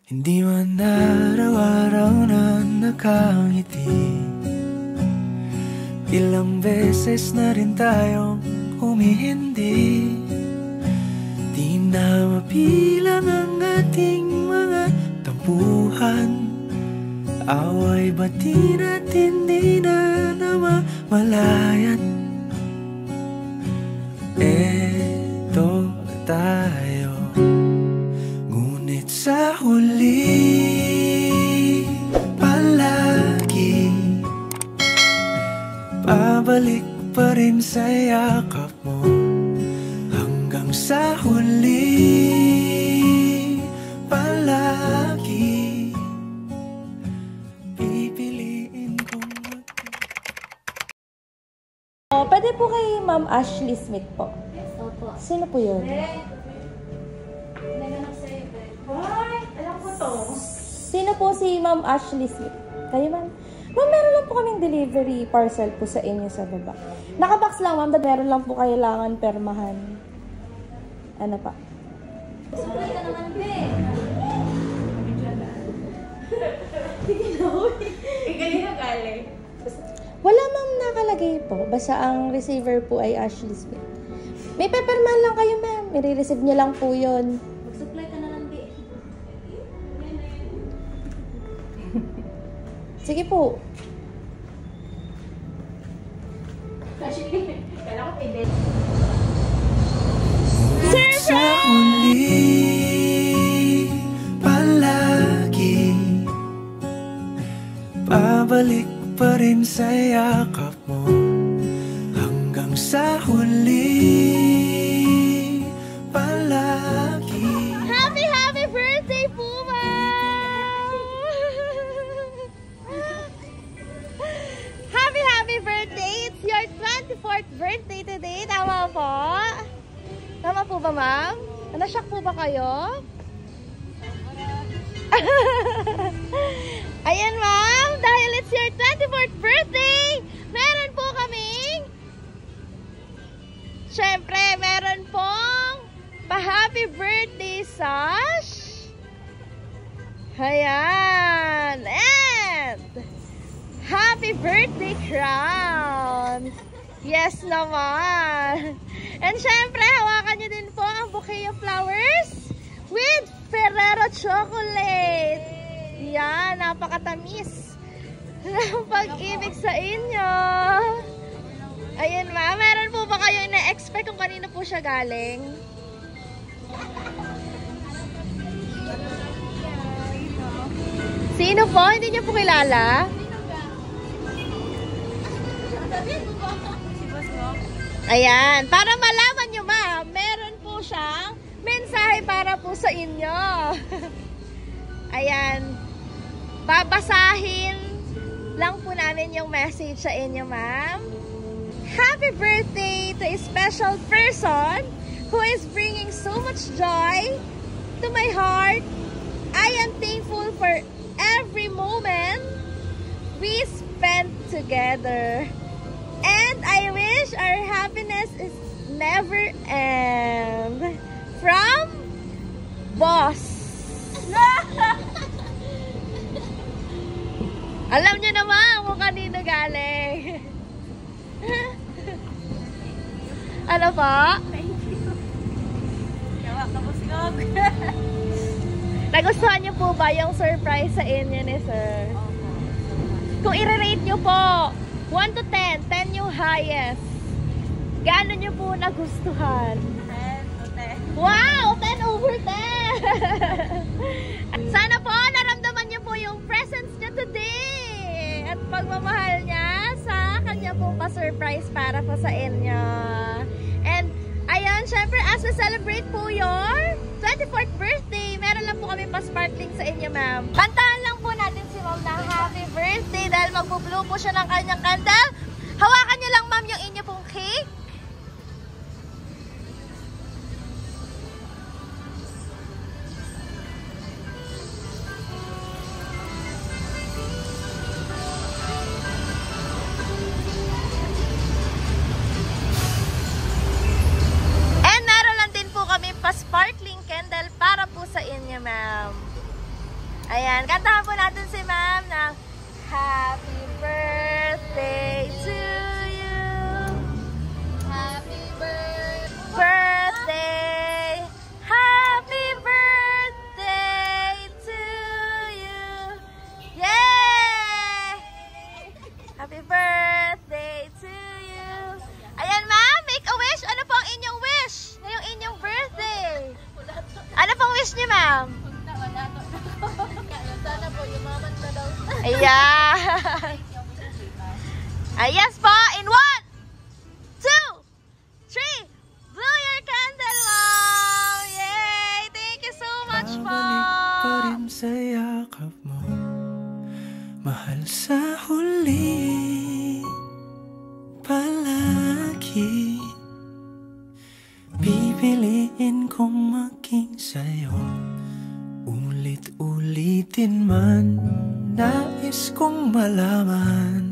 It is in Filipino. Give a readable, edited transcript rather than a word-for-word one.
Hindi man araw-araw na nakangiti, ilang beses na rin tayong humihindi. Di na mapilang ang ating mga tampuhan, away bati natin di na namamalayan. Eto tayo, ngunit sa huli palagi pabalik pa rin sa yakap mo. Hanggang sa huli palagi pipiliin kong Pwede po kay Ma'am Ashley Smith po. Opo. Sino po yun? Alam ko to. Sino po si Ma'am Ashley Smith? Kayo, ma'am? Ma'am, meron lang po kaming delivery parcel po sa inyo sa baba. Nakabox lang, ma'am. Meron lang po kailangan permahan. Ano pa? Supply ka naman, be. Kanina galing. Wala, ma'am, nakalagay po. Basta ang receiver po ay Ashley Smith. May paperman lang kayo, ma'am. I-receive niyo lang po yun. Mag-supply ka na lang, be. Sige po. Actually, kala ko pwede. sa huli palagi pabalik pa rin sa yakap mo. Hanggang sa huli palagi. Happy birthday po, ma'am! Happy birthday! It's your 24th birthday today. Tama po? Tama po ba, ma'am? Na-shock po ba kayo? Ayan, ma'am. Dahil it's your 24th birthday, meron po kaming syempre, meron pong pa-happy birthday sash. Ayan. And happy birthday crown. Yes naman. And syempre, hawakan nyo din po ang bouquet of flowers with Ferrero chocolate. Yan, napakatamis ng pag-ibig sa inyo. Ayan, ma'am. Meron po ba kayo na-expect kung kanino po siya galing? Sino po? Hindi niyo po kilala? Ayan. Para malaman nyo, ma'am, meron po siyang mensahe para po sa inyo. Ayan. Babasahin lang po namin yung message sa inyo, ma'am. Happy birthday to a special person who is bringing so much joy to my heart. I am thankful for every moment we spent together. And I wish our happiness is never end. From Boss. Alam niyo naman kung kanino galing. Ano pa? Thank you. Yawa ka po, Sigog. Nagustuhan niyo po ba yung surprise sa inyo ni sir? Kung i-rate niyo po 1 to 10, 10 yung highest. Gaano niyo po nagustuhan? 10 to 10. Wow! 10 over 10! Sana po naramdaman niyo po yung presence niya today at pagmamahal niya sa kanya po pa-surprise para po sa inyo. And ayan, syempre as we celebrate po your 24th birthday, meron lang po kami pa-sparkling sa inyo, ma'am. Kantahan lang po natin si ma'am na happy birthday dahil magbo-blow po siya ng kanyang candle. Hawakan niyo lang, ma'am, yung inyo pong cake. And meron lang din po kami pa-sparkling candle para po sa inyo, ma'am. Ayan, kantahan po natin si ma'am na Happy birthday to you. Happy birthday. Happy birthday to you. Yay! Happy birthday to you. Ayan ma'am, make a wish. Ano po ang inyong wish ngayong inyong birthday? Ano pong wish niyo ma'am? Sana po, yumaman na daw. Ayan. Ay, yes po. In 1, 2, 3. Blow your candle, ma'am. Yay! Thank you so much po. Babalik pa rin sa yakap mo, mahal sa huli. Palagi pipiliin kong maging sa'yo. Ulit-ulitin man, nais kong malaman